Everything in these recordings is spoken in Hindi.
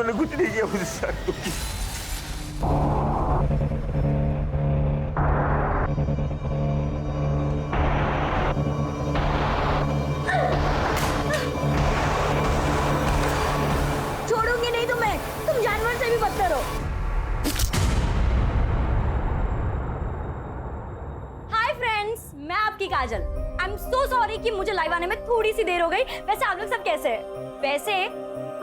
उन्होंने कुछ नहीं किया मुझे सर। छोड़ूंगी नहीं तुम्हें, तुम जानवर से भी बदतर हो। हाय फ्रेंड्स, मैं आपकी काजल। आई एम सो सॉरी कि मुझे लाइव आने में थोड़ी सी देर हो गई। वैसे आप लोग सब कैसे हैं? वैसे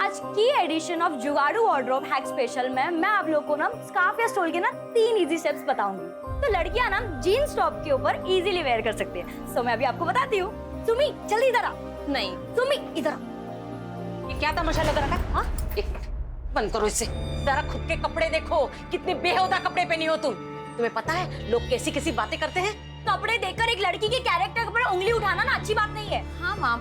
आज की एडिशन ऑफ जुगाड़ू वार्डरोब हैक स्पेशल में मैं आप लोगों को ना स्कार्फ या स्टोल के ना 3 इजी स्टेप्स बताऊंगी। तो लड़कियां ना जीन्स टॉप के ऊपर इजीली वेयर कर सकती है। सो मैं अभी आपको बताती हूँ। सुमी जल्दी इधर आ। नहीं सुमी इधर आ। ये क्या तमाशा लग रहा है? हाँ, एक मिनट बंद करो इसे। जरा खुद के कपड़े देखो, कितने बेहुदा कपड़े पहनी हो तुम। तुम्हें पता है लोग कैसी कैसी बातें करते हैं? कपड़े देखकर एक लड़की के कैरेक्टर पर उंगली उठाना ना अच्छी बात नहीं है। हाँ माँ,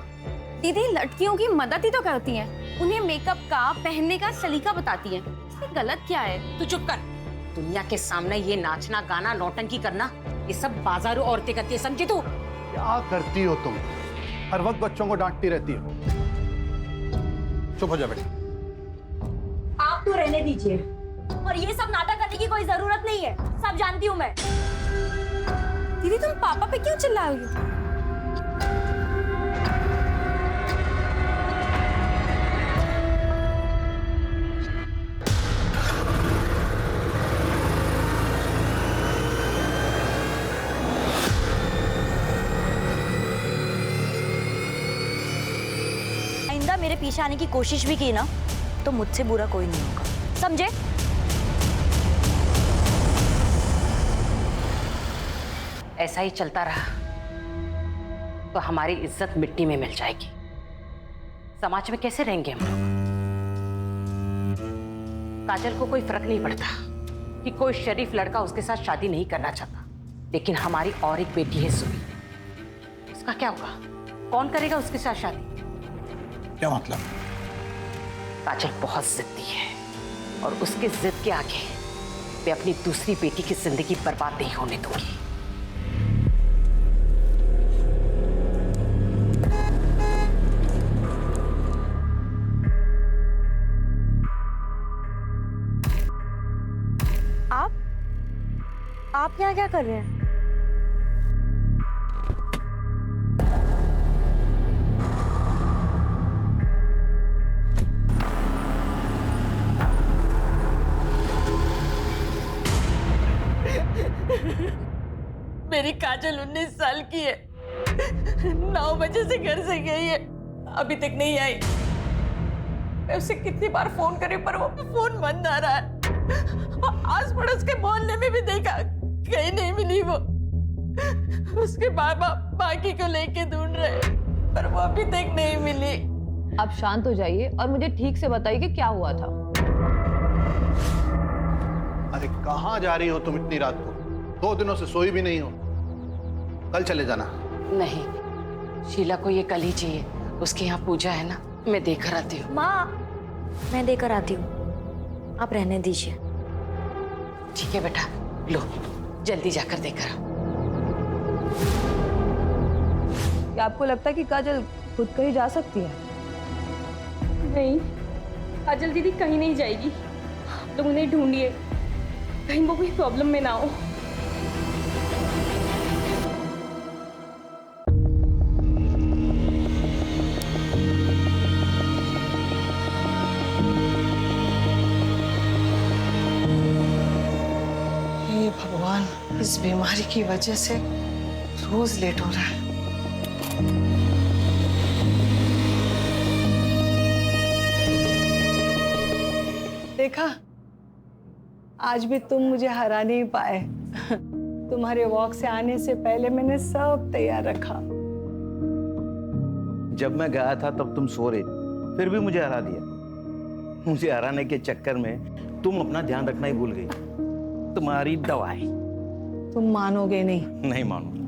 दीदी लड़कियों की मदद ही तो करती हैं। उन्हें मेकअप का, पहनने का सलीका बताती हैं। इसमें गलत क्या है? तू चुप कर। दुनिया के सामने ये नाचना, गाना, नौटंकी करना, ये सब बाजारू औरतें करती है, समझी तू? क्या करती हो तुम? हर वक्त बच्चों को डांटती रहती हो। चुप हो जा बेटी। आप तो रहने दीजिए, और ये सब नाटक करने की कोई जरूरत नहीं है। सब जानती हूँ मैं। दीदी तुम पापा पे क्यों चिल्ला रही हो? आइंदा मेरे पीछे आने की कोशिश भी की ना तो मुझसे बुरा कोई नहीं होगा, समझे? ऐसा ही चलता रहा तो हमारी इज्जत मिट्टी में मिल जाएगी। समाज में कैसे रहेंगे हम लोग? काजल को कोई फर्क नहीं पड़ता कि कोई शरीफ लड़का उसके साथ शादी नहीं करना चाहता, लेकिन हमारी और एक बेटी है सुमी। उसका क्या होगा? कौन करेगा उसके साथ शादी? क्या मतलब? काजल बहुत जिद्दी है और उसके जिद के आगे मैं अपनी दूसरी बेटी की जिंदगी बर्बाद नहीं होने दूंगी। आप यहाँ क्या कर रहे हैं? मेरी काजल 19 साल की है। 9 बजे से घर से गई है, अभी तक नहीं आई। मैं उसे कितनी बार फोन करे पर वो फोन बंद आ रहा है। आस पड़ोस के मोहल्ले में भी देखा, कहीं नहीं मिली वो। उसके बाबा बाकी को लेके ढूंढ रहे पर वो अभी तक नहीं मिली। आप शांत हो जाइए और मुझे ठीक से बताइए कि क्या हुआ था। अरे कहाँ जा रही हो तुम इतनी रात को? 2 दिनों से सोई भी नहीं हो। कल चले जाना। नहीं, शीला को ये कल ही चाहिए। उसके यहाँ पूजा है ना, मैं देकर आती हूँ। माँ, मैं देकर आती हूँ, आप रहने दीजिए। ठीक है बेटा, लो जल्दी जाकर देकर आओ। क्या आपको लगता है कि काजल खुद कहीं जा सकती है? नहीं, काजल दीदी कहीं नहीं जाएगी। आप लोग उन्हें ढूंढिए, कहीं वो कोई प्रॉब्लम में ना हो। हे भगवान, इस बीमारी की वजह से रोज लेट हो रहा है। देखा, आज भी तुम मुझे हरा नहीं पाए। तुम्हारे वॉक से आने से पहले मैंने सब तैयार रखा। जब मैं गया था तब तुम सो रहे, फिर भी मुझे हरा दिया। मुझे हराने के चक्कर में तुम अपना ध्यान रखना ही भूल गई। तुम्हारी दवाई। तुम मानोगे नहीं। नहीं मानूंगा।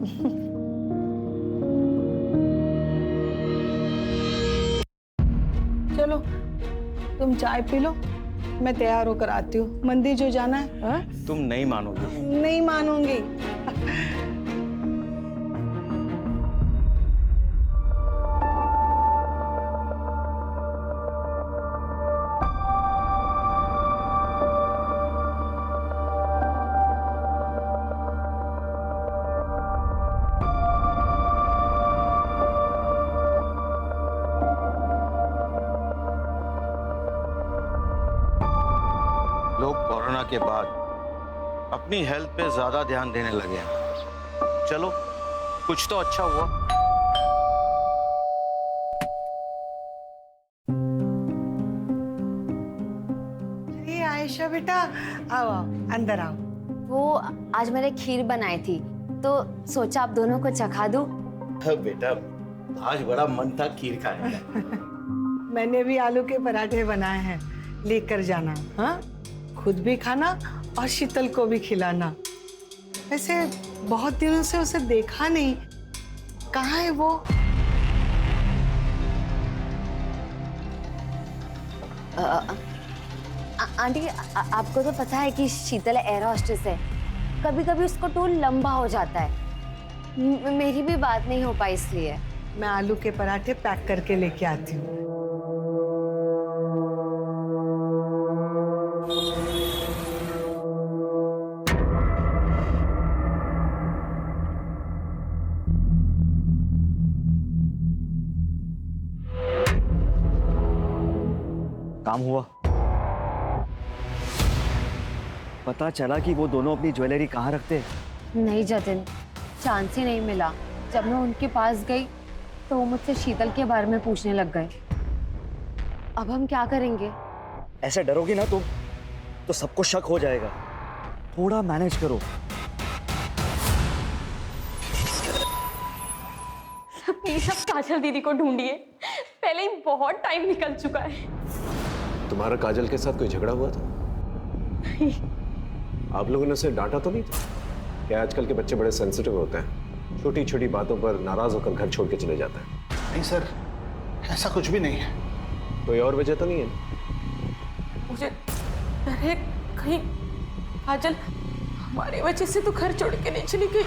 चलो तुम चाय पी लो, मैं तैयार होकर आती हूँ। मंदिर जो जाना है। हा? तुम नहीं मानोगी। नहीं मानूंगी। लोग कोरोना के बाद अपनी हेल्थ पे ज्यादा ध्यान देने लगे हैं। चलो, कुछ तो अच्छा हुआ। अरे आयशा बेटा, आओ आओ, अंदर आओ। वो आज मैंने खीर बनाई थी तो सोचा आप दोनों को चखा दूं। बेटा, आज बड़ा मन था खीर खाने का। मैंने भी आलू के पराठे बनाए हैं, लेकर जाना। हाँ, खुद भी खाना और शीतल को भी खिलाना। वैसे बहुत दिनों से उसे देखा नहीं, कहाँ है वो? आंटी, आपको तो पता है कि शीतल एयर होस्टेस है। कभी कभी उसको टूर लंबा हो जाता है। मेरी भी बात नहीं हो पाई इसलिए। मैं आलू के पराठे पैक करके लेके आती हूँ। काम हुआ। पता चला कि वो दोनों अपनी ज्वेलरी कहाँ रखते हैं। नहीं जतिन, चांस ही नहीं मिला। जब मैं उनके पास गई तो वो मुझसे शीतल के बारे में पूछने लग गए। अब हम क्या करेंगे? ऐसे डरोगी ना तुम तो सबको शक हो जाएगा। थोड़ा मैनेज करो। प्लीज आप काजल दीदी को ढूंढिए, पहले ही बहुत टाइम निकल चुका है। तुम्हारा काजल के साथ कोई झगड़ा हुआ था? आप लोगों ने उसे डांटा तो नहीं था? क्या आजकल के बच्चे बड़े सेंसिटिव होते हैं, छोटी छोटी बातों पर नाराज होकर घर छोड़ के चले जाते हैं। नहीं सर, ऐसा कुछ भी नहीं है। कोई और वजह तो नहीं है? मुझे डर है कहीं काजल हमारी वजह से तो घर छोड़ के नहीं चली गई।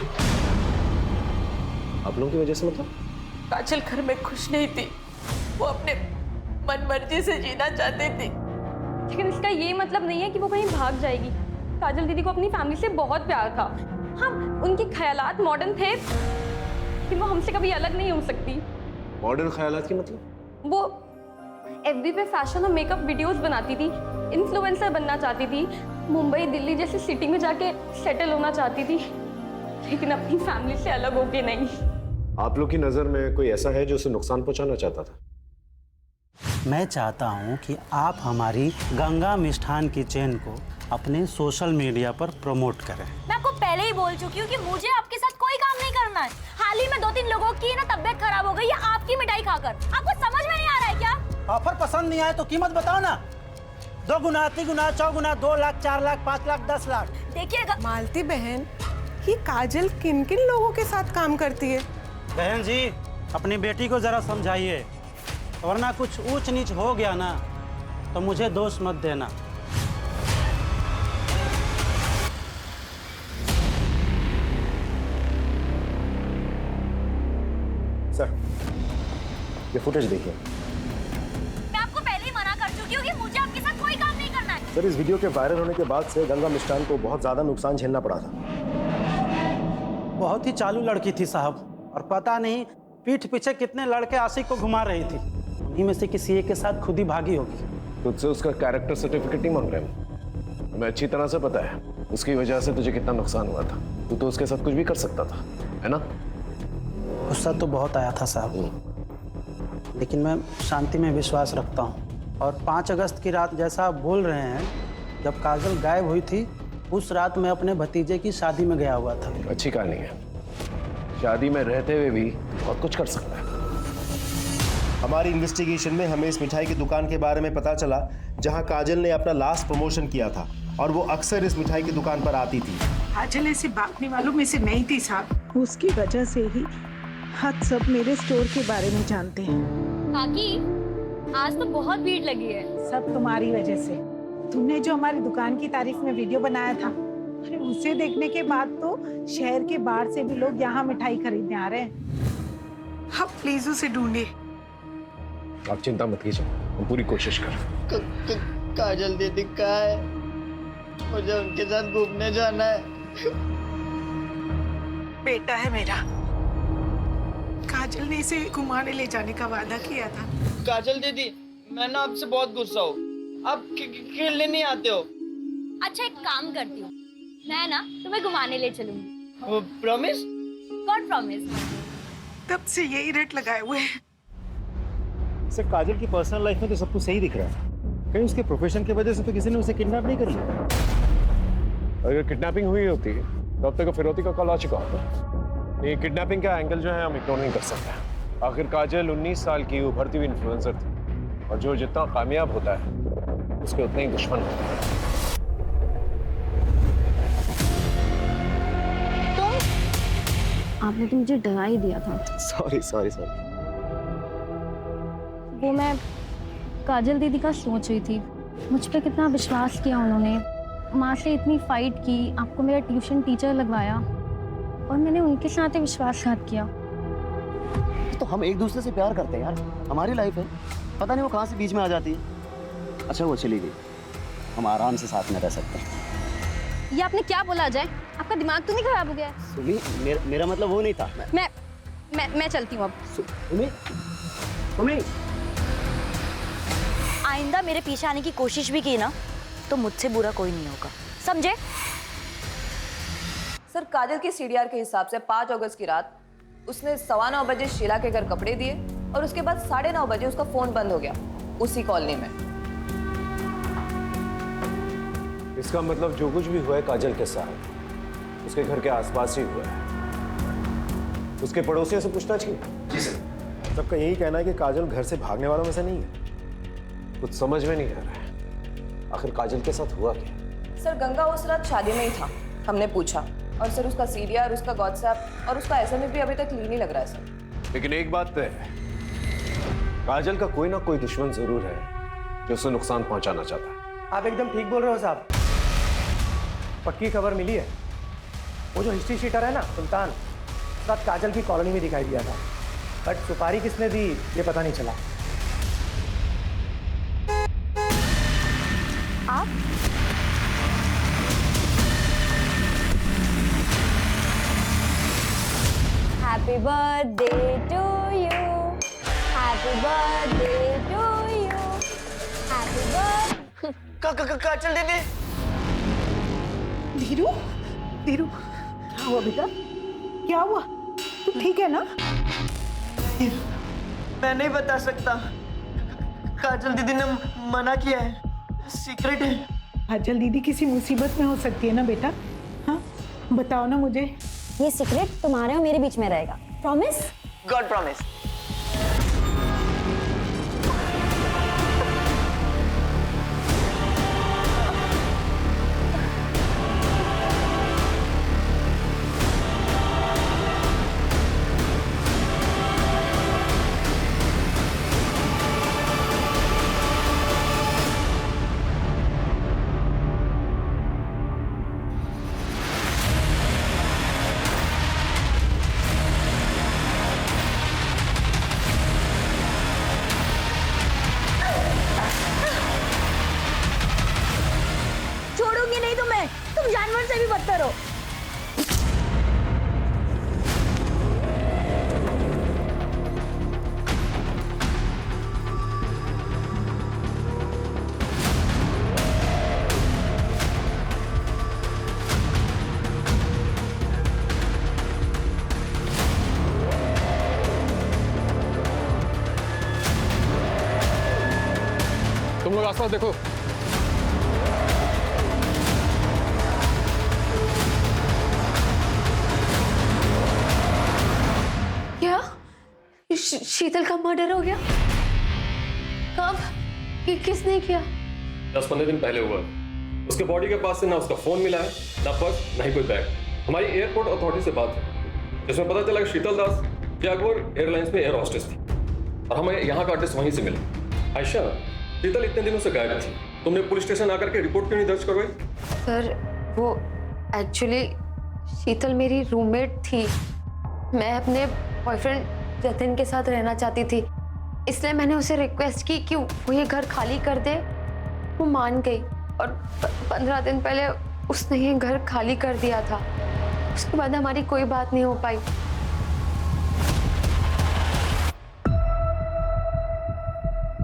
आप लोगों की वजह से मतलब? काजल घर में खुश नहीं थी, वो अपने मन मर्जी से जीना चाहती थी। लेकिन इसका ये मतलब नहीं है कि वो कहीं भाग जाएगी। काजल दीदी को अपनी फैमिली से बहुत प्यार था। हाँ, उनके ख्यालात मॉडर्न थे कि वो हमसे कभी अलग नहीं हो सकती। मॉडर्न ख्यालात की मतलब? वो एफबी पे फैशन और मेकअप वीडियोस बनाती थी, इन्फ्लुएंसर बनना चाहती थी, मुंबई दिल्ली जैसी सिटी में जाके सेटल होना चाहती थी, लेकिन अपनी फैमिली से अलग होके नहीं। आप लोग की नजर में कोई ऐसा है जो उसे नुकसान पहुंचाना चाहता था? मैं चाहता हूं कि आप हमारी गंगा मिष्ठान किचन को अपने सोशल मीडिया पर प्रमोट करें। मैं आपको पहले ही बोल चुकी हूँ कि मुझे आपके साथ कोई काम नहीं करना है। हाल ही में 2-3 लोगों की ना तबीयत खराब हो गई है आपकी मिठाई खाकर। आपको समझ में नहीं आ रहा है क्या? ऑफर पसंद नहीं आए तो कीमत बताओ ना। 2 गुना, 3 गुना, 4 गुना, 2 लाख, 4 लाख, 5 लाख, 10 लाख। देखिएगा मालती बहन, ये काजल किन किन लोगों के साथ काम करती है? बहन जी, अपनी बेटी को जरा समझाइए, वरना कुछ ऊंच नीच हो गया ना तो मुझे दोष मत देना। सर, ये फुटेज देखिए। मैं आपको पहले ही मना कर चुकी हूँ कि मुझे आपके साथ कोई काम नहीं करना है। सर, इस वीडियो के वायरल होने के बाद से गंगा मिष्ठान को बहुत ज्यादा नुकसान झेलना पड़ा था। बहुत ही चालू लड़की थी साहब, और पता नहीं पीठ पीछे कितने लड़के आशिक को घुमा रही थी। उन्हीं में से किसी एक के साथ खुद ही भागी होगी। तुझसे उसका कैरेक्टर सर्टिफिकेट नहीं मांग रहे हम। हमें अच्छी तरह से पता है उसकी वजह से तुझे कितना नुकसान हुआ था। तू तो उसके साथ कुछ भी कर सकता था, है ना? गुस्सा तो बहुत आया था साहब, लेकिन मैं शांति में विश्वास रखता हूँ। और 5 अगस्त की रात जैसा आप बोल रहे हैं, जब काजल गायब हुई थी, उस रात मैं अपने भतीजे की शादी में गया हुआ था। अच्छी कहानी है। शादी में रहते हुए भी बहुत कुछ कर सकता है। हमारी इन्वेस्टिगेशन में हमें इस मिठाई की दुकान के बारे में पता चला जहां काजल ने अपना लास्ट प्रमोशन किया था, और वो अक्सर इस मिठाई की दुकान पर आती थी। काजल ऐसे भागने वालों में से नहीं थी साहब। उसकी वजह से ही हम सब मेरे स्टोर के बारे में जानते हैं। काकी, आज तो बहुत भीड़ लगी है। सब तुम्हारी वजह से। तुमने जो हमारी दुकान की तारीफ में वीडियो बनाया था, अरे उसे देखने के बाद तो शहर के बाहर से भी लोग यहाँ मिठाई खरीदने आ रहे हैं। आप प्लीज उसे ढूंढिए। आप चिंता मत कीजिए, हम पूरी कोशिश कर। काजल दीदी कहाँ है? मुझे उनके साथ घूमने जाना है। बेटा है मेरा। काजल ने इसे घुमाने ले जाने का वादा किया था। काजल दीदी, मैं ना आपसे बहुत गुस्सा हूँ। आप खेलने नहीं आते हो। अच्छा एक काम करती हूँ, मैं ना तुम्हें घुमाने ले चलूंगी। प्रॉमिस? God promise. तब से यही रेट लगाए हुए हैं। सर काजल की पर्सनल लाइफ में तो सब कुछ सही दिख रहा है, कहीं उसके प्रोफेशन की वजह से तो किसी ने उसे किडनैप नहीं कर लिया। अगर किडनैपिंग हुई होती तो अब तक फिरौती का कॉल आ चुका होता। ये किडनैपिंग का एंगल जो है हम इग्नोर नहीं कर सकते। आखिर काजल 19 साल की उभरती हुई इन्फ्लुएंसर थी, और जो जितना कामयाब होता है उसके उतने ही दुश्मन होते हैं। आपने तो मुझे डरा ही दिया था। Sorry sorry sorry. वो मैं काजल दीदी का सोच रही थी, मुझ पे कितना विश्वास किया उन्होंने, माँ से इतनी फाइट की, आपको मेरा ट्यूशन टीचर लगवाया और मैंने उनके साथ ही विश्वासघात किया। तो हम एक दूसरे से प्यार करते हैं यार, हमारी लाइफ है, पता नहीं वो कहाँ से बीच में आ जाती है। अच्छा वो चली गई, हम आराम से साथ में रह सकते हैं। ये आपने क्या बोला अजय? आपका दिमाग तो नहीं खराब हो गया है? सुमी, मेरा मतलब वो नहीं था। मैं चलती हूँ अब। सुमी आइंदा मेरे पीछे आने की कोशिश भी की ना तो मुझसे बुरा कोई नहीं होगा, समझे? सर काजल की सीडीआर के हिसाब से 5 अगस्त की रात उसने 9:15 बजे शीला के घर कपड़े दिए और उसके बाद 9:30 बजे उसका फोन बंद हो गया उसी कॉलोनी में। इसका मतलब जो कुछ भी हुआ है काजल के साथ उसके घर के आसपास ही हुआ है। उसके पड़ोसियों से पूछताछ की? जी सर। सबका यही कहना है कि काजल घर से भागने वालों में से नहीं है। कुछ समझ में नहीं आ रहा है, आखिर काजल के साथ हुआ क्या? सर गंगा उस रात शादी में ही था, हमने पूछा, और सर उसका सीडीआर, उसका व्हाट्सएप और उसका एसएमएस भी अभी तक क्लीन ही लग रहा है सर। लेकिन एक बात तय है, काजल का कोई ना कोई दुश्मन जरूर है जो उसे नुकसान पहुंचाना चाहता है। आप एकदम ठीक बोल रहे हो साहब, पक्की खबर मिली है। वो जो हिस्ट्री शीटर है ना सुल्तान, उस रात काजल की कॉलोनी में दिखाई दिया था, बट सुपारी किसने दी ये पता नहीं चला। आप? Happy birthday to you. Happy birthday to you. Happy birthday. काजल दीदी। धीरू, धीरू, क्या हुआ बेटा? क्या हुआ? तू ठीक है ना? मैं नहीं बता सकता, काजल दीदी ने मना किया है, सीक्रेट है। काजल दीदी किसी मुसीबत में हो सकती है ना बेटा? हाँ बताओ ना मुझे। ये सीक्रेट तुम्हारे और मेरे बीच में रहेगा, प्रॉमिस? God promise. छोड़ूंगी नहीं तुम्हें, तुम जानवर से भी बदतर हो। तुम लोग आसपास देखो। क्या शीतल का मर्डर हो गया? कब? किसने किया? 10-15 दिन पहले हुआ। उसके बॉडी के पास से ना उसका फोन मिला है, ना पर्स, ना ही कोई बैग। हमारी एयरपोर्ट अथॉरिटी से बात है जिसमें पता चला कि शीतल दास जैगुआर एयरलाइंस में एयर होस्टेस थी और हमें यहाँ का एड्रेस वहीं से मिला। आयशा, शीतल इतने दिनों से गायब थी, तुमने पुलिस स्टेशन आकर के रिपोर्ट क्यों नहीं दर्ज करवाई? सर वो एक्चुअली शीतल मेरी रूममेट थी, मैं अपने बॉयफ्रेंड जतिन के साथ रहना चाहती थी, इसलिए मैंने उसे रिक्वेस्ट की कि वो ये घर खाली कर दे। वो मान गई और 15 दिन पहले उसने ये घर खाली कर दिया था। उसके बाद हमारी कोई बात नहीं हो पाई।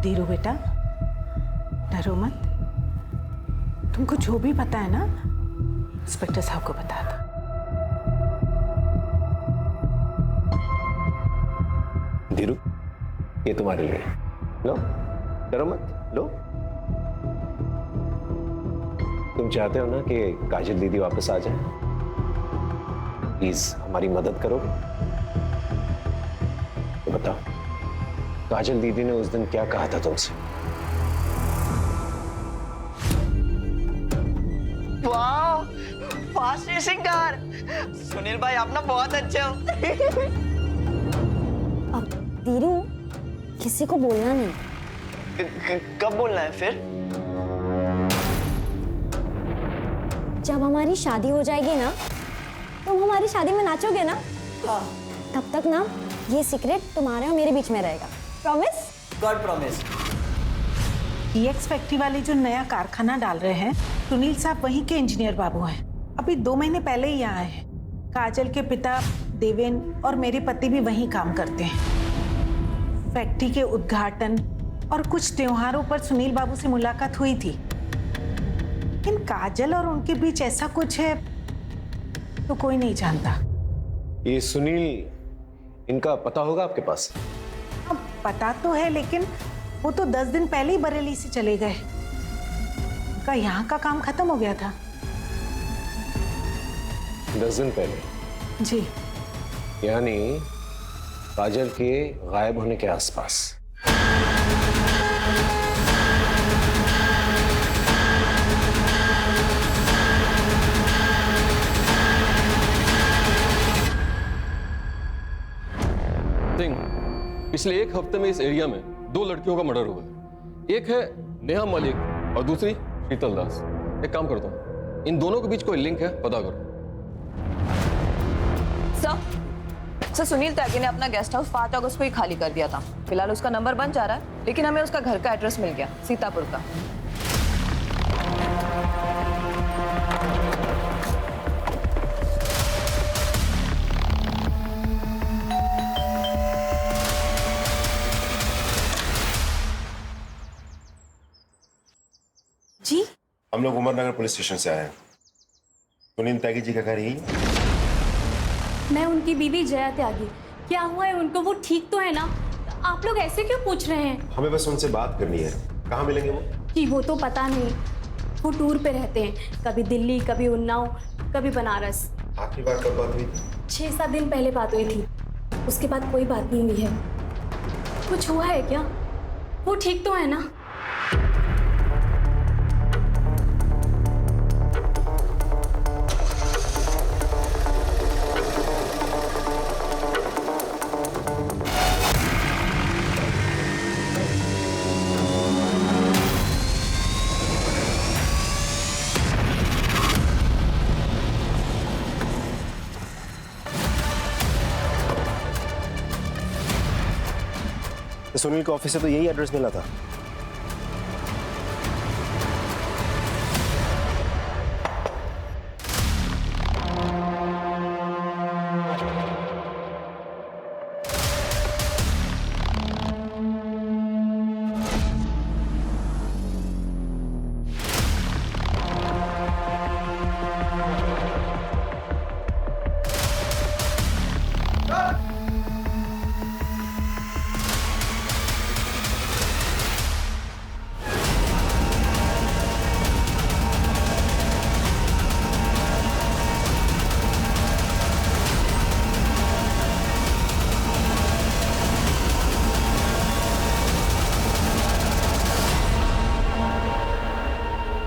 धीरू बेटा, डरो मत, तुमको जो भी पता है ना, इंस्पेक्टर साहब को बता दो। धीरू, ये तुम्हारे लिए। लो, डरो मत, लो। तुम चाहते हो ना कि काजल दीदी वापस आ जाए? प्लीज हमारी मदद करोगे? तो बताओ, काजल दीदी ने उस दिन क्या कहा था तुमसे? वाह, फास्ट रेसिंग कार। सुनील भाई आप ना बहुत अच्छे हो। अब धीरू, किसी को बोलना नहीं। कब बोलना है फिर? जब हमारी शादी हो जाएगी ना, तुम हमारी शादी में नाचोगे ना? हाँ। तब तक ना ये सीक्रेट तुम्हारे और मेरे बीच में रहेगा। Promise? God promise. DX factory वाले जो नया कारखाना डाल रहे हैं, सुनील साहब वहीं के इंजीनियर बाबू हैं। अभी 2 महीने पहले ही आए हैं। काजल के पिता देवेन और मेरे पति भी वहीं काम करते हैं। फैक्ट्री के उद्घाटन और कुछ त्योहारों पर सुनील बाबू से मुलाकात हुई थी, लेकिन काजल और उनके बीच ऐसा कुछ है तो कोई नहीं जानता। ये सुनील, इनका पता होगा आपके पास? अब पता तो है, लेकिन वो तो 10 दिन पहले ही बरेली से चले गए। उनका यहाँ का काम खत्म हो गया था। 10 दिन पहले? जी। यानी काजल के गायब होने के आसपास। पिछले 1 हफ्ते में इस एरिया में 2 लड़कियों का मर्डर हुआ है। एक है नेहा मलिक और दूसरी शीतल दास। एक काम करता हूँ, इन दोनों के बीच कोई लिंक है, पता करो। सर, सुनील त्यागी ने अपना गेस्ट हाउस 5 अगस्त को ही खाली कर दिया था। फिलहाल उसका नंबर बंद जा रहा है, लेकिन हमें उसका घर का एड्रेस मिल गया, सीतापुर का। जी, हम लोग उमरनगर पुलिस स्टेशन से आए हैं। सुनील त्यागी जी का घर यही है? मैं उनकी बीवी जया त्यागी। क्या हुआ है उनको? वो ठीक तो है ना? आप लोग ऐसे क्यों पूछ रहे हैं? हमें बस उनसे बात करनी है। कहाँ मिलेंगे वो? जी, वो तो पता नहीं। वो टूर पे रहते हैं, कभी दिल्ली, कभी उन्नाव, कभी बनारस। आखिरी बार कब बात हुई? 6-7 दिन पहले बात हुई थी, उसके बाद कोई बात नहीं हुई है। कुछ हुआ है क्या? वो ठीक तो है ना? सुनील के ऑफिस से तो यही एड्रेस मिला था।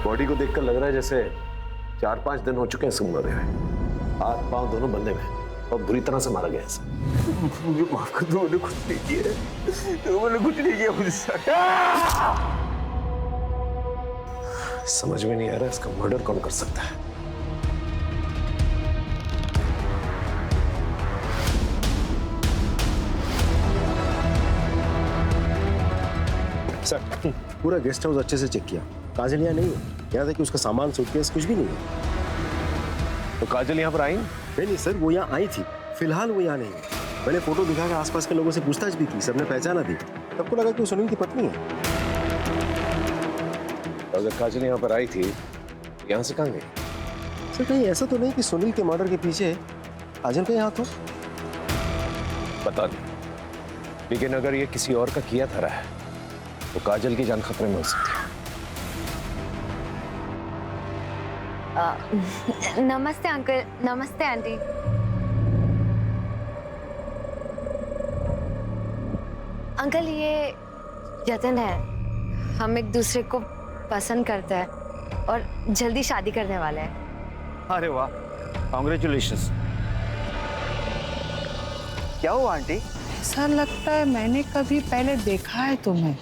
बॉडी को देखकर लग रहा है जैसे 4-5 दिन हो चुके हैं इसको मरे हुए। हाथ पांव दोनों बंधे हुए और बुरी तरह से मारा गया है। मुझे माफ कर दो, मैंने कुछ नहीं किया। मैंने कुछ नहीं किया मुझसे। समझ में नहीं आ रहा इसका मर्डर कौन कर सकता है। सर, पूरा गेस्ट हाउस अच्छे से चेक किया, काजल यहाँ नहीं है। यहाँ था कि उसका सामान, सूटकेस कुछ भी नहीं है। तो काजल यहाँ पर आई? नहीं सर, वो यहाँ आई थी, फिलहाल वो यहाँ नहीं है। मैंने फोटो दिखा के आसपास के लोगों से पूछताछ भी की, सबने पहचाना दी। सबको लगा कि वो सुनील की पत्नी है। अगर काजल यहाँ पर आई थी यहाँ से कहाँ गई? सर कहीं ऐसा तो नहीं कि सुनील के मर्डर के पीछे काजल का हाथ हो? पता नहीं, लेकिन अगर ये किसी और का किया था रहा है तो काजल की जान खतरे में हो सकती है। नमस्ते अंकल, नमस्ते आंटी। अंकल ये जतन है, हम एक दूसरे को पसंद करते हैं और जल्दी शादी करने वाले हैं। अरे वाह, कॉन्ग्रेचुलेशंस। क्या हुआ आंटी? ऐसा लगता है मैंने कभी पहले देखा है तुम्हें।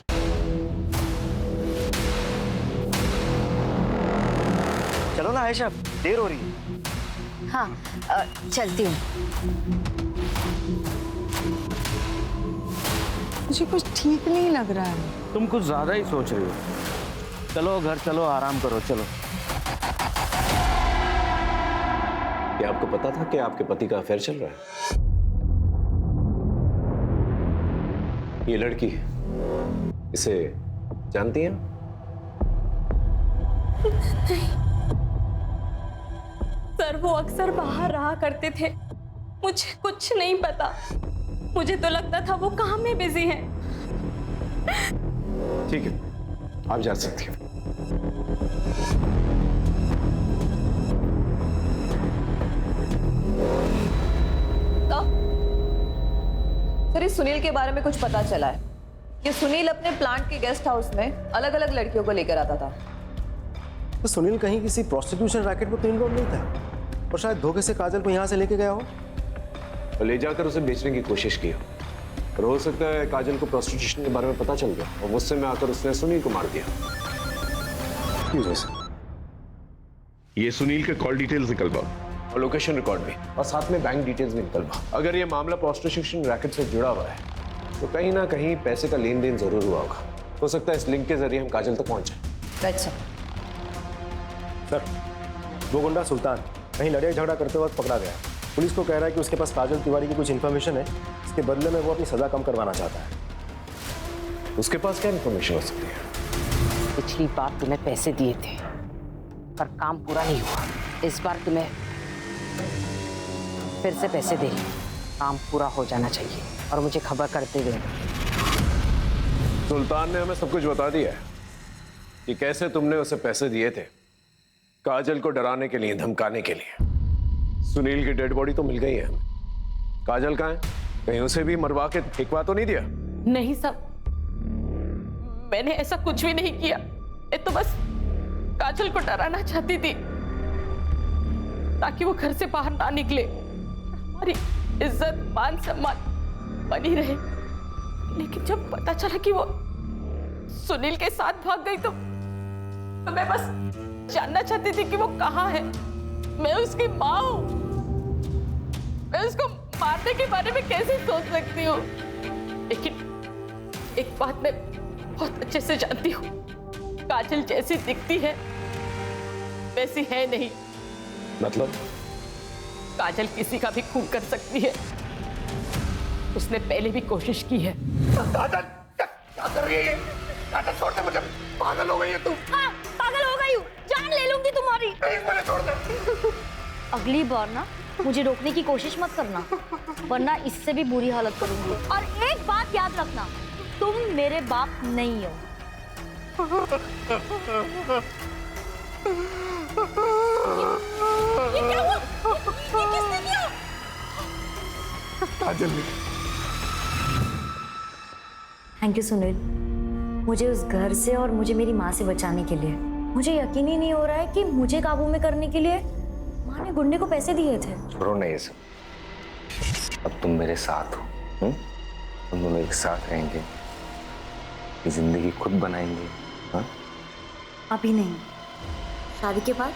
चलो ना आयशा, देर हो रही है। हाँ चलती हूँ। मुझे कुछ ठीक नहीं लग रहा है। तुम कुछ ज्यादा ही सोच रही हो। चलो घर चलो, आराम करो, चलो। क्या आपको पता था कि आपके पति का अफेयर चल रहा है? ये लड़की इसे जानती हैं? सर वो अक्सर बाहर रहा करते थे, मुझे कुछ नहीं पता। मुझे तो लगता था वो काम में बिजी हैं। ठीक है, आप जा सकती हैं। सर इस सुनील के बारे में कुछ पता चला है कि सुनील अपने प्लांट के गेस्ट हाउस में अलग अलग लड़कियों को लेकर आता था। तो सुनील कहीं किसी प्रोस्टिट्यूशन रैकेट में तो इन्वॉल्व नहीं था और शायद धोखे से काजल को यहाँ से लेके गया हो और ले जाकर उसे बेचने की कोशिश की हो। और हो सकता है काजल को प्रोस्टिट्यूशन के बारे में पता चल गया और गुस्से में आकर उसने सुनील को मार दिया। ये सुनील के कॉल डिटेल्स निकलवा और लोकेशन रिकॉर्ड भी, और साथ में बैंक डिटेल्स भी निकलवा। अगर ये मामला प्रोस्टिट्यूशन रैकेट से जुड़ा हुआ है तो कहीं ना कहीं पैसे का लेन देन जरूर हुआ होगा। हो सकता है इस लिंक के जरिए हम काजल तक पहुंच जाए। अच्छा सर, वो गुंडा सुल्तान कहीं लड़ाई झगड़ा करते वक्त पकड़ा गया। पुलिस को कह रहा है कि उसके पास काजल तिवारी की कुछ इन्फॉर्मेशन है, इसके बदले में वो अपनी सजा कम करवाना चाहता है। उसके पास क्या इन्फॉर्मेशन हो सकती है? पिछली बार तुम्हें पैसे दिए थे पर काम पूरा नहीं हुआ। इस बार तुम्हें फिर से पैसे दे, काम पूरा हो जाना चाहिए और मुझे खबर करते देना। सुल्तान ने हमें सब कुछ बता दिया है कि कैसे तुमने उसे पैसे दिए थे, काजल को डराने के लिए, धमकाने के लिए। सुनील की डेड बॉडी तो मिल गई है हमें। काजल कहाँ है? कहीं उसे भी मरवा के फेंकवा तो नहीं दिया? नहीं साहब, मैंने ऐसा कुछ भी नहीं किया। मैं तो बस काजल को डराना चाहती थी ताकि वो घर से बाहर ना निकले, हमारी इज्जत मान सम्मान बनी रहे। लेकिन जब पता चला कि वो सुनील के साथ भाग गई तो मैं बस जानना चाहती थी कि वो कहाँ है। मैं उसकी माँ हूँ, मैं उसको मारने के बारे में कैसे सोच सकती हूँ? लेकिन एक बात मैं बहुत अच्छे से जानती हूँ, काजल जैसी दिखती है वैसी है नहीं। मतलब? काजल किसी का भी खून कर सकती है, उसने पहले भी कोशिश की है। काजल क्या कर रही है ये? काजल छोड़ दे मुझे, पागल हो गई है तू। हाँ, पागल हो गई हूँ, जान ले लूंगी तुम्हारी। मुझे छोड़ दे। अगली बार ना मुझे रोकने की कोशिश मत करना, वरना इससे भी बुरी हालत करूंगी। और एक बात याद रखना, तुम मेरे बाप नहीं हो। ये क्या हुआ? ये किसने किया? काजल ने। थैंक यू सुनील, मुझे उस घर से और मुझे मेरी माँ से बचाने के लिए। मुझे यकीन ही नहीं हो रहा है कि मुझे काबू में करने के लिए माँ ने गुंडे को पैसे दिए थे। छोड़ो नहीं सब, अब तुम मेरे साथ हो। हम दोनों एक साथ रहेंगे, ये जिंदगी खुद बनाएंगे। हाँ? अभी नहीं, शादी के बाद।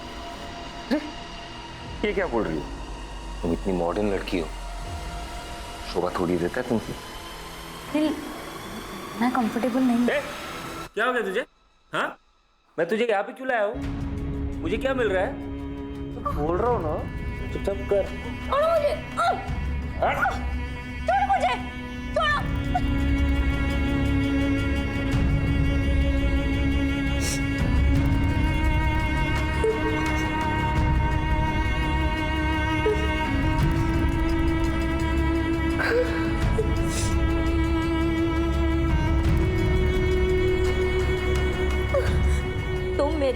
ये क्या बोल रही हो? तुम इतनी मॉडर्न लड़की हो, शोभा थोड़ी देता है तुमसे। दिल, मैं कंफर्टेबल नहीं। क्या हो गया तुझे? हाँ, मैं तुझे यहाँ पे क्यों लाया हूँ? मुझे क्या मिल रहा है? बोल रहा हूँ ना, चुपचाप कर। छोड़ो मुझे, छोड़ो मुझे, छोड़ो।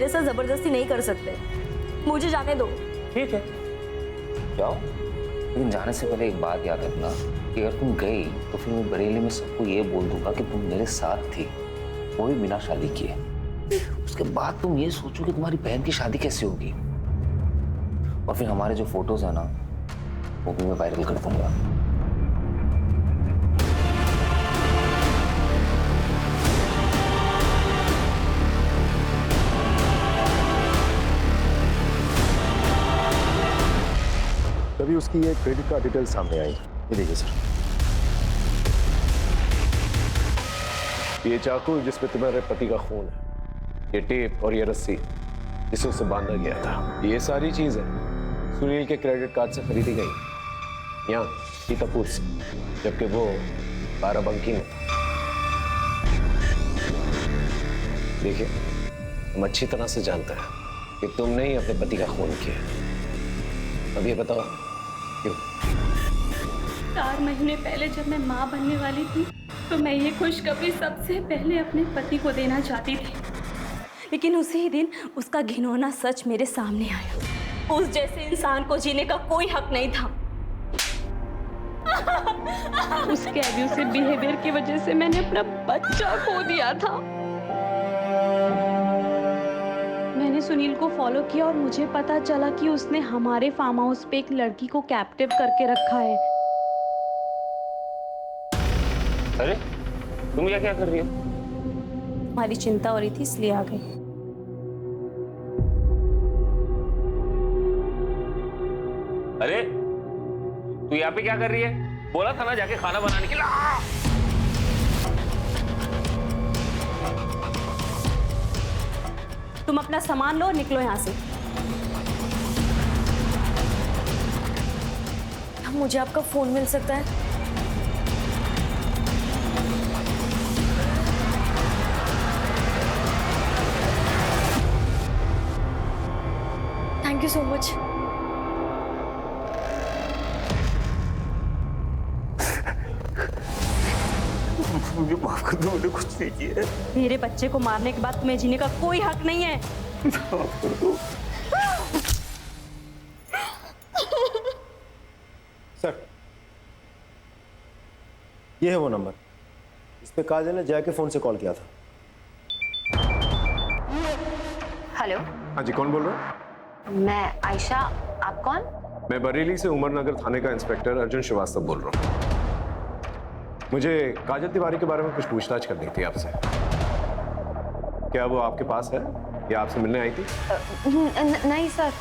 मेरे साथ जबरदस्ती नहीं कर सकते। मुझे जाने दो। ठीक है जाओ, लेकिन जाने से पहले एक बात याद रखना कि अगर तुम गई तो फिर मैं बरेली में सबको ये बोल दूंगा कि तुम मेरे साथ थी, वो भी बिना शादी किए। उसके बाद तुम ये सोचो कि तुम्हारी बहन की शादी कैसे होगी, और फिर हमारे जो फोटोज है ना वो भी मैं वायरल कर दूंगा। तभी उसकी ये क्रेडिट कार्ड डिटेल सामने आई। ये देखिए सर, ये चाकू जिसमें तुम्हारे पति का खून है, ये टेप और ये रस्सी जिसे उसे बांधा गया था, ये सारी चीजें सुनील के क्रेडिट कार्ड से खरीदी गई यहाँ सीतापुर से, जबकि वो बाराबंकी में। देखिए, हम अच्छी तरह से जानते हैं कि तुमने ही अपने पति का खून किया। अब ये बताओ क्यों? 4 महीने पहले जब मैं माँ बनने वाली थी तो मैं ये खुशखबरी सबसे पहले अपने पति को देना चाहती थी, लेकिन उसी ही दिन उसका घिनौना सच मेरे सामने आया। उस जैसे इंसान को जीने का कोई हक नहीं था। उसके अब्यूसिव बिहेवियर की वजह से मैंने अपना बच्चा खो दिया था। मैंने सुनील को फॉलो किया और मुझे पता चला कि उसने हमारे फार्म हाउस पे एक लड़की को कैप्टिव करके रखा है। अरे तुम ये क्या कर रही हो? हमारी चिंता हो रही थी इसलिए आ गई। अरे तू यहाँ पे क्या कर रही है? बोला था ना जाके खाना बनाने के लिए। तुम अपना सामान लो और निकलो यहाँ से। मुझे आपका फोन मिल सकता है? Thank you so much. मुझे माफ कर दो, मैंने कुछ नहीं किया। मेरे बच्चे को मारने के बाद तुम्हें जीने का कोई हक नहीं है। माफ कर दो। सर, ये है वो नंबर, इस पे काजल ने जया के फोन से कॉल किया था। हेलो, हाँ जी, कौन बोल रहा है? मैं आयशा, आप कौन? मैं बरेली से उमरनगर थाने का इंस्पेक्टर अर्जुन श्रीवास्तव बोल रहा हूँ। मुझे काजल तिवारी के बारे में कुछ पूछताछ करनी थी आपसे। क्या वो आपके पास है या आपसे मिलने आई थी? नहीं सर,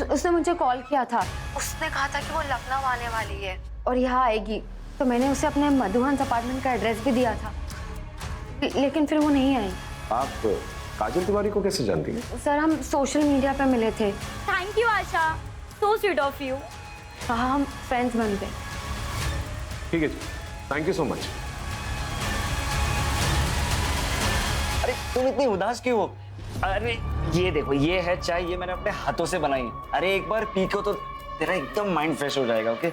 उसने मुझे कॉल किया था। उसने कहा था कि वो लखनऊ आने वाली है और यहाँ आएगी, तो मैंने उसे अपने मधुहंस अपार्टमेंट का एड्रेस भी दिया था, लेकिन फिर वो नहीं आई। आप काजल तिवारी को कैसे जानती हैं? सर, हम सोशल मीडिया पे मिले थे। Thank you Asha, so sweet of you. हाँ, हम फ्रेंड्स बन गए। ठीक है जी, थैंक यू सो मच। अरे तुम इतनी उदास क्यों हो? अरे ये देखो, ये है चाय, ये मैंने अपने हाथों से बनाई। अरे एक बार पी को तो तेरा एकदम माइंड फ्रेश हो जाएगा। ओके?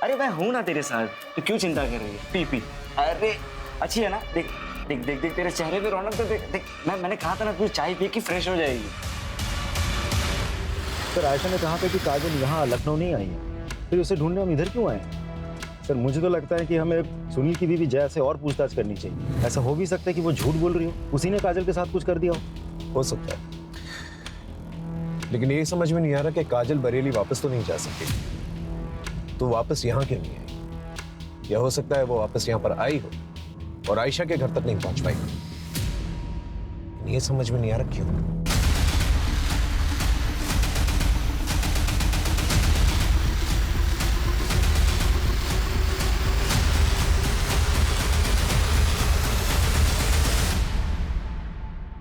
अरे मैं हूं ना तेरे साथ, तो क्यों चिंता कर रही है? P P. अरे अच्छी है ना? देख देख देख देख, तेरे चेहरे पे रौनक तो देख देख। मैंने कहा था ना, तू चाय पी के फ्रेश हो जाएगी। सर, आयशा ने कहा था कि काजल यहाँ लखनऊ नहीं आई है, फिर उसे ढूंढने हम इधर क्यों आए? सर, मुझे तो लगता है कि हमें सुनील की बीवी जया से और पूछताछ करनी चाहिए। ऐसा हो भी सकता है कि वो झूठ बोल रही हो, उसी ने काजल के साथ कुछ कर दिया हो सकता है। लेकिन ये समझ में नहीं आ रहा कि काजल बरेली वापस तो नहीं जा सकती, तो वापस यहाँ क्यों नहीं आई? या हो सकता है वो वापस यहाँ पर आई हो और आयशा के घर तक नहीं पहुंच पाई। ये समझ में नहीं आ रहा क्यों।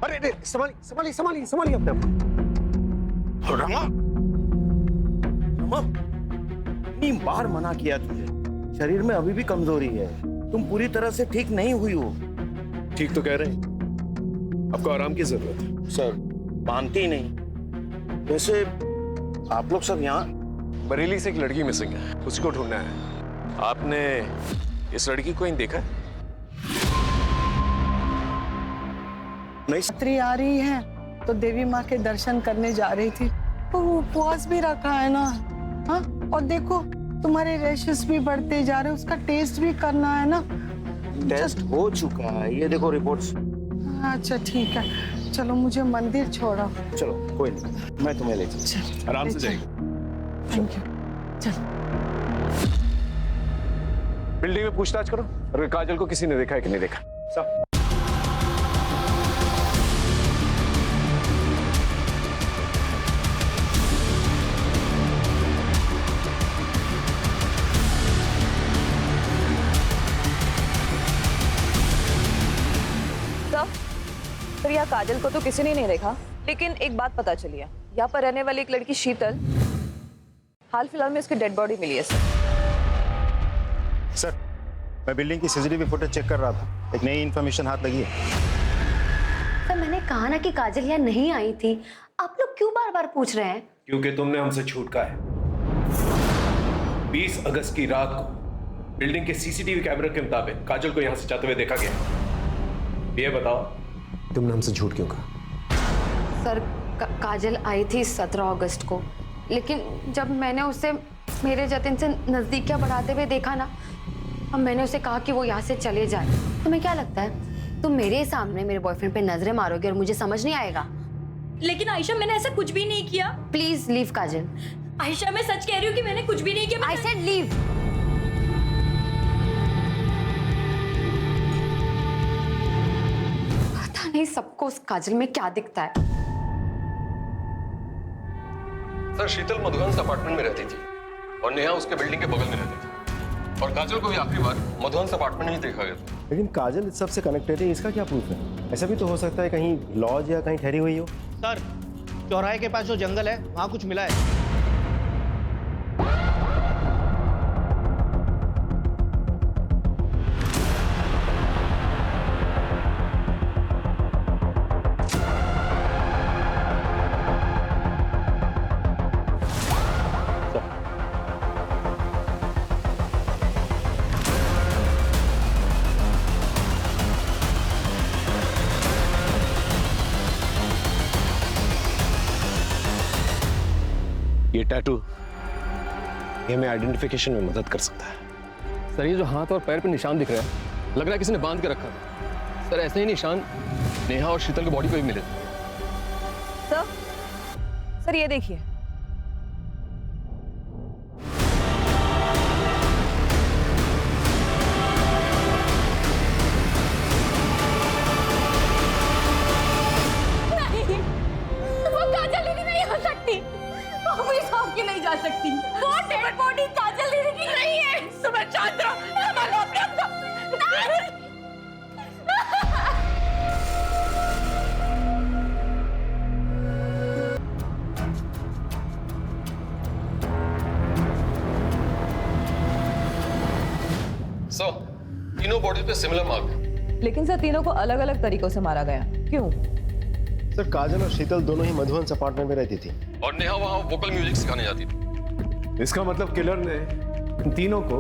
अरे संभालिए संभालिए संभालिए संभालिए अपने आप। रमा, रमा, इतनी बार मना किया तुझे, शरीर में अभी भी कमजोरी है, तुम पूरी तरह से ठीक नहीं हुई हो। ठीक तो कह रहे हैं, आपको आराम की जरूरत है। सर, मानती ही नहीं। वैसे आप लोग सब यहाँ? बरेली से एक लड़की मिसिंग है, उसी को ढूंढना है। आपने इस लड़की को कहीं देखा है? नहीं, छतरी आ रही है तो देवी माँ के दर्शन करने जा रही थी तो वो उपवास भी रखा है ना। हाँ, और देखो तुम्हारे रैशेस भी बढ़ते जा रहे, उसका टेस्ट भी करना है ना। टेस्ट हो चुका है, ये देखो रिपोर्ट्स। अच्छा ठीक है, चलो मुझे मंदिर छोड़ो। चलो कोई नहीं, मैं तुम्हें ले चलूं। आराम से जाइए। Thank you. चल। बिल्डिंग में पूछताछ करो, अगर काजल को किसी ने देखा है कि नहीं देखा। सब सर, यहाँ काजल को तो किसी ने नहीं देखा, लेकिन एक बात पता चली है, यहाँ पर रहने वाली एक लड़की शीतल, हाल फिलहाल में उसकी डेड बॉडी मिली है सर। सर, मैं बिल्डिंग की सीसीटीवी फुटेज चेक कर रहा था, एक नई इन्फॉर्मेशन हाथ लगी है। सर मैंने कहा ना कि काजल यहाँ नहीं आई थी, आप लोग क्यों बार बार पूछ रहे हैं? क्योंकि तुमने हमसे झूठ कहा है। 20 अगस्त की रात को बिल्डिंग के सीसीटीवी कैमरे के मुताबिक काजल को यहाँ से जाते हुए देखा गया। ये बताओ तुमने हमसे झूठ क्यों कहा? सर काजल आई थी 17 अगस्त को, लेकिन जब मैंने उसे मेरे जतिन से नजदीकियां बढ़ाते हुए देखा ना, अब मैंने उसे कहा कि वो यहाँ से चले जाए। तुम्हें क्या लगता है तुम मेरे सामने मेरे बॉयफ्रेंड पे नजरें मारोगे और मुझे समझ नहीं आएगा? लेकिन आयशा मैंने ऐसा कुछ भी नहीं किया। प्लीज लीव काजल। आयशा मैं सच कह रही हूँ कि मैंने कुछ भी नहीं किया। I said leave. पता नहीं सबको उस काजल में क्या दिखता है। सर शीतल मधुहंस अपार्टमेंट में रहती थी और नेहा उसके बिल्डिंग के बगल में रहती थी, और काजल को भी आखिरी बार मधुहंस अपार्टमेंट में ही देखा गया था। लेकिन काजल इस सब से कनेक्टेड है, इसका क्या प्रूफ है? ऐसा भी तो हो सकता है कहीं लॉज या कहीं ठहरी हुई हो। सर, चौराहे के पास जो जंगल है वहाँ कुछ मिला है। ये टैटू ये हमें आइडेंटिफिकेशन में मदद कर सकता है। सर ये जो हाथ और पैर पे निशान दिख रहा है, लग रहा है किसी ने बांध के रखा था। सर ऐसे ही निशान नेहा और शीतल की बॉडी पे भी मिले। सर ये देखिए, नहीं, वो काजल दीदी नहीं हो सकती, वो भी सांप की नहीं जा सकती। वो डेड बॉडी काजल दीदी की नहीं है। सुबह शांत रहो, संभालो अपने आप को। नहीं। सर तीनों बॉडी पे सिमिलर मार्क है। लेकिन सर तीनों को अलग अलग तरीकों से मारा गया, क्यों? सर काजल और शीतल दोनों ही मधुहंस अपार्टमेंट में रहती थी और नेहा वहाँ वोकल म्यूजिक सिखाने जाती थी। इसका मतलब किलर ने इन तीनों को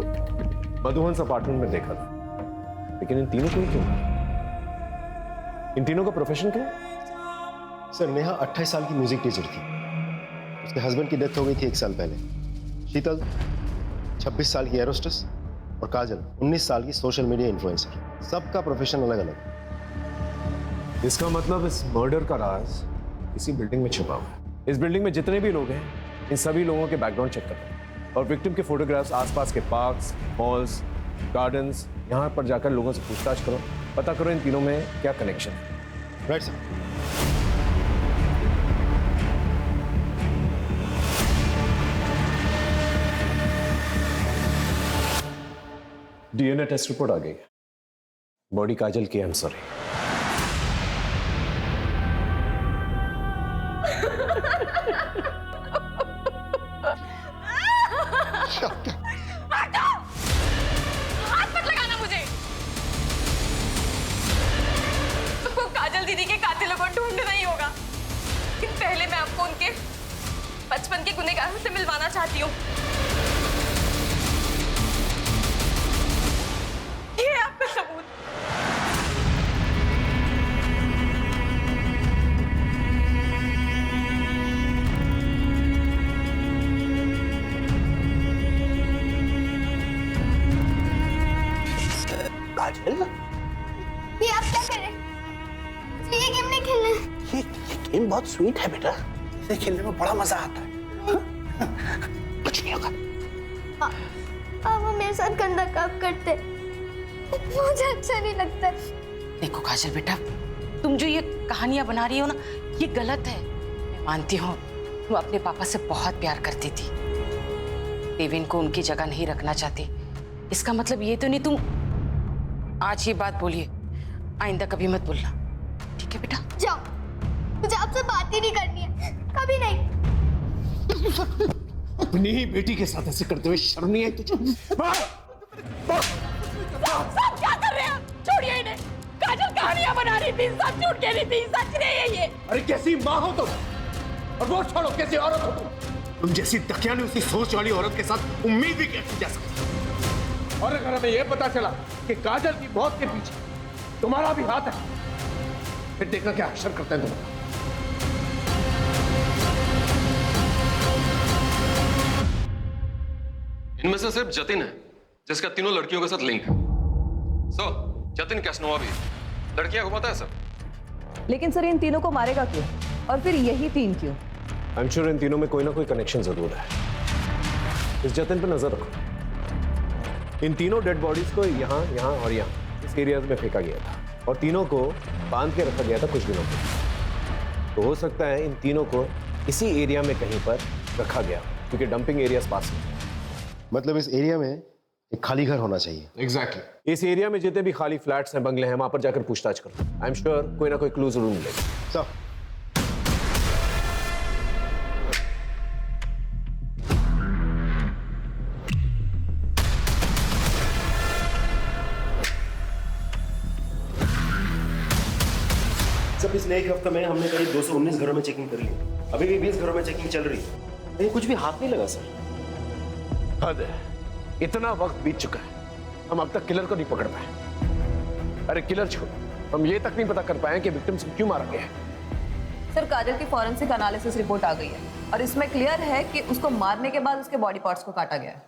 मधुहंस अपार्टमेंट में देखा था, लेकिन इन तीनों को ही क्यों? इन तीनों का प्रोफेशन क्या है? सर नेहा 28 साल की म्यूजिक टीचर थी, उसके हस्बैंड की डेथ हो गई थी 1 साल पहले। शीतल 26 साल की एरोस्टेस और काजल 19 साल की सोशल मीडिया इन्फ्लुएंसर। सबका प्रोफेशन अलग अलग। इसका मतलब इस मर्डर का राज इसी बिल्डिंग में छुपा हुआ है। इस बिल्डिंग में जितने भी लोग हैं, इन सभी लोगों के बैकग्राउंड चेक करो और विक्टिम के फोटोग्राफ्स आसपास के पार्क्स, मॉल्स, गार्डन्स, यहाँ पर जाकर लोगों से पूछताछ करो, पता करो इन तीनों में क्या कनेक्शन है। Right sir. DNA test report आ गई है, बॉडी काजल की। I am sorry. हाथ मत लगाना मुझे। तुमको काजल दीदी के कातिलों को ढूंढना ही होगा, लेकिन पहले मैं आपको उनके बचपन के गुनहगारों से मिलवाना चाहती हूँ। ये है आपका सबूत। बहुत स्वीट है बेटा, इसे खेलने में बड़ा मजा आता है। कुछ नहीं होगा। आप वो मेरे साथ गंदा काम करते, मुझे अच्छा नहीं लगता। देखो काजल बेटा, तुम जो ये कहानियां बना रही हो ना, ये गलत है। मैं मानती हूँ तुम अपने पापा से बहुत प्यार करती थी, देवेन को उनकी जगह नहीं रखना चाहती। इसका मतलब ये तो नहीं तुम आज ये बात बोलिए, आइंदा कभी मत बोलना, ठीक है बेटा? जाओ, मुझे आपसे बात ही नहीं करनी है, कभी नहीं। अपनी ही बेटी के साथ ऐसे करते हुए शर्म नहीं आई तुझे? सब क्या कर रहे हैं? छोड़िए इन्हें। काजल कहानियां बना रही थी, सब झूठ कह रही थी, सच नहीं है ये। अरे कैसी माँ हो तुम, और वो छोड़ो कैसी औरत हो तुम जैसी दकियानी उसी सोच वाली औरत के साथ उम्मीद भी कैसी जा सकती। और अगर हमें यह पता चला कि काजल की मौत के पीछे तुम्हारा भी हाथ है, फिर देखना क्या अक्षर करते हैं तुम। इनमें से सिर्फ जतिन है जिसका तीनों लड़कियों के साथ लिंक है। सर, जतिन कैसनोवा भी लड़कियां घुमाता है सर। लेकिन सर इन तीनों को मारेगा क्यों, और फिर यही तीन क्यों? आई एम श्योर इन तीनों में कोई ना कोई कनेक्शन जरूर है। इस जतिन पे नजर रखो। इन तीनों डेड बॉडीज को यहाँ, यहाँ और यहाँ इस एरियाज में फेंका गया था, और तीनों को बांध के रखा गया था कुछ दिनों तक। तो हो सकता है इन तीनों को इसी एरिया में कहीं पर रखा गया, क्योंकि डंपिंग एरियाज पास में। मतलब इस एरिया में एक खाली घर होना चाहिए। एग्जैक्टली। इस एरिया में जितने भी खाली फ्लैट्स हैं, बंगले हैं, वहां पर जाकर पूछताछ करो। आई एम श्योर कोई ना कोई क्लू जरूर मिलेगा। सर, सब पिछले एक हफ्ते में हमने करीब 219 घरों में चेकिंग कर ली। अभी भी 20 घरों में चेकिंग चल रही है। कहीं कुछ भी हाथ नहीं लगा सर। हद है, इतना वक्त बीत चुका है, हम अब तक किलर को नहीं पकड़ पाए। अरे किलर छोड़, हम ये तक नहीं पता कर पाए कि विक्टिम्स को क्यों मारा गया है। सर काजल की फॉरेंसिक एनालिसिस रिपोर्ट आ गई है, और इसमें क्लियर है कि उसको मारने के बाद उसके बॉडी पार्ट्स को काटा गया है।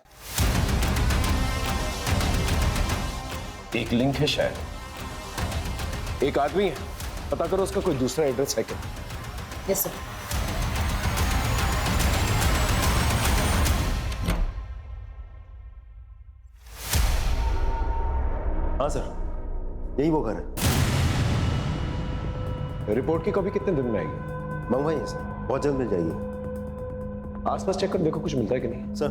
एक लिंक है शायद, एक आदमी है, पता करो उसका कोई दूसरा एड्रेस है क्या। Yes sir. हाँ सर, यही वो घर है। रिपोर्ट की कॉपी कितने दिन में आएगी? मंगवाइए सर, बहुत जल्द मिल जाएगी। आसपास चेक कर देखो कुछ मिलता है कि नहीं। Sir,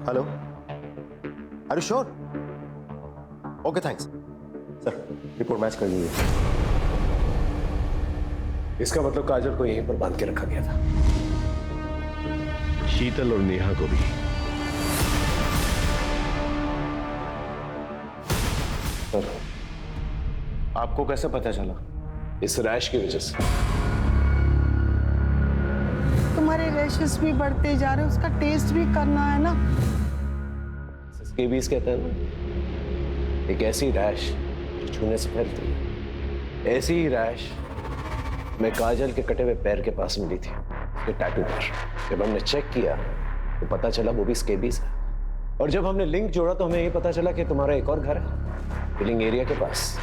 hello, are you sure? Okay thanks sir, report match कर लीजिए। इसका मतलब काजल को यहीं पर बांध के रखा गया था, शीतल और नेहा को भी। सर, आपको कैसे पता चला? इस रैश की वजह से। तुम्हारे रैशेस भी बढ़ते जा रहे, उसका टेस्ट भी करना है ना। स्केबीज कहते हैं ना, एक ऐसी रैश जो छूने से फैलती है। ऐसी ही रैश मैं काजल के कटे हुए पैर के पास मिली थी, उसके टैटू पर। जब हमने चेक किया तो पता चला वो भी स्केबीज है। और जब हमने लिंक जोड़ा तो हमें ये पता चला कि तुम्हारा एक और घर है बिलिंग एरिया के पास,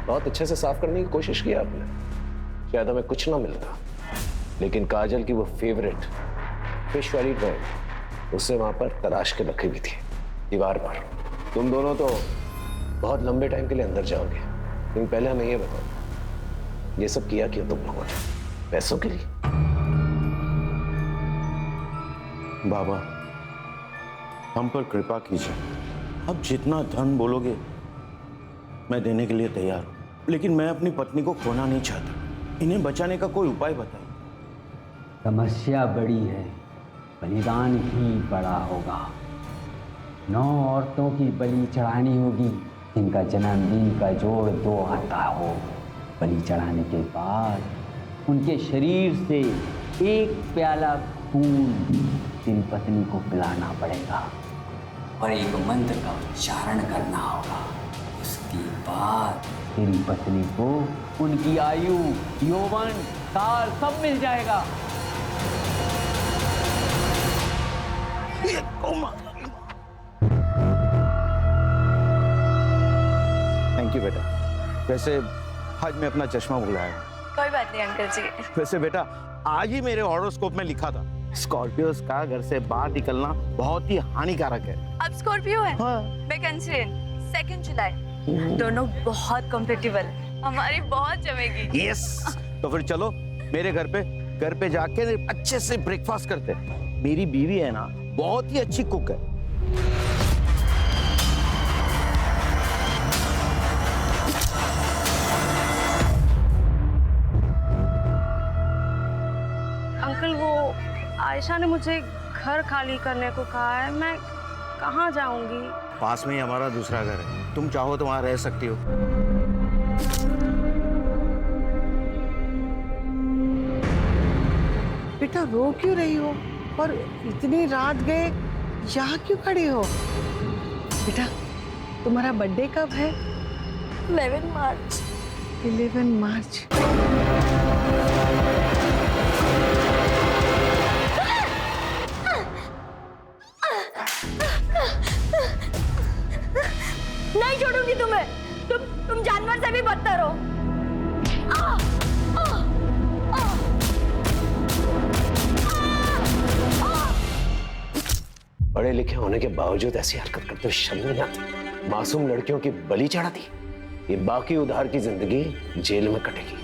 बहुत अच्छे से साफ करने की कोशिश की आपने, शायद हमें कुछ ना मिलता, लेकिन काजल की वो फेवरेट फिश वाली ड्राइंग उससे वहां पर तराश के रखी हुई थी दीवार पर। तुम दोनों तो बहुत लंबे टाइम के लिए अंदर जाओगे, लेकिन पहले हमें ये बताओ, ये सब किया क्यों तुम लोगों ने? पैसों के लिए? बाबा, हम पर कृपा कीजिए। अब जितना धन बोलोगे मैं देने के लिए तैयार हूं, लेकिन मैं अपनी पत्नी को खोना नहीं चाहता। इन्हें बचाने का कोई उपाय बताइए। समस्या बड़ी है, बलिदान ही बड़ा होगा। 9 औरतों की बलि चढ़ानी होगी जिनका जन्मदिन का जोड़ 2 आता हो। बलि चढ़ाने के बाद उनके शरीर से 1 प्याला खून तेरी पत्नी को पिलाना पड़ेगा और एक मंत्र का उच्चारण करना होगा। उसके बाद तेरी पत्नी को उनकी आयु, यौवन, काल सब मिल जाएगा। थैंक यू बेटा। वैसे आज मैं अपना चश्मा भुलाया। कोई बात नहीं अंकल जी। वैसे बेटा आज ही मेरे हॉरोस्कोप में लिखा था स्कॉर्पियोस का घर से बाहर निकलना बहुत ही हानिकारक है। अब स्कॉर्पियो है? हाँ। मैं कैंसर, 2 जुलाई। दोनों बहुत कंपेटेबल, हमारी बहुत जमेगी। यस। तो फिर चलो मेरे घर पे जाके अच्छे से ब्रेकफास्ट करते हैं। मेरी बीवी है ना बहुत ही अच्छी कुक है। अंकल वो आयशा ने मुझे घर खाली करने को कहा है, मैं कहाँ जाऊंगी? पास में ही हमारा दूसरा घर है, तुम चाहो तो वहां रह सकती हो। बेटा रो क्यों रही हो? और इतनी रात गए यहाँ क्यों खड़ी हो? बेटा तुम्हारा बर्थडे कब है? 11 मार्च। 11 मार्च। नहीं छोड़ूंगी तुम्हें। तुम जानवर से भी बदतर हो। पढ़े लिखे होने के बावजूद ऐसी हरकत करते हुए शर्म नहीं आती? मासूम लड़कियों की बलि चढ़ा दी। ये बाकी उधार की जिंदगी जेल में कटेगी।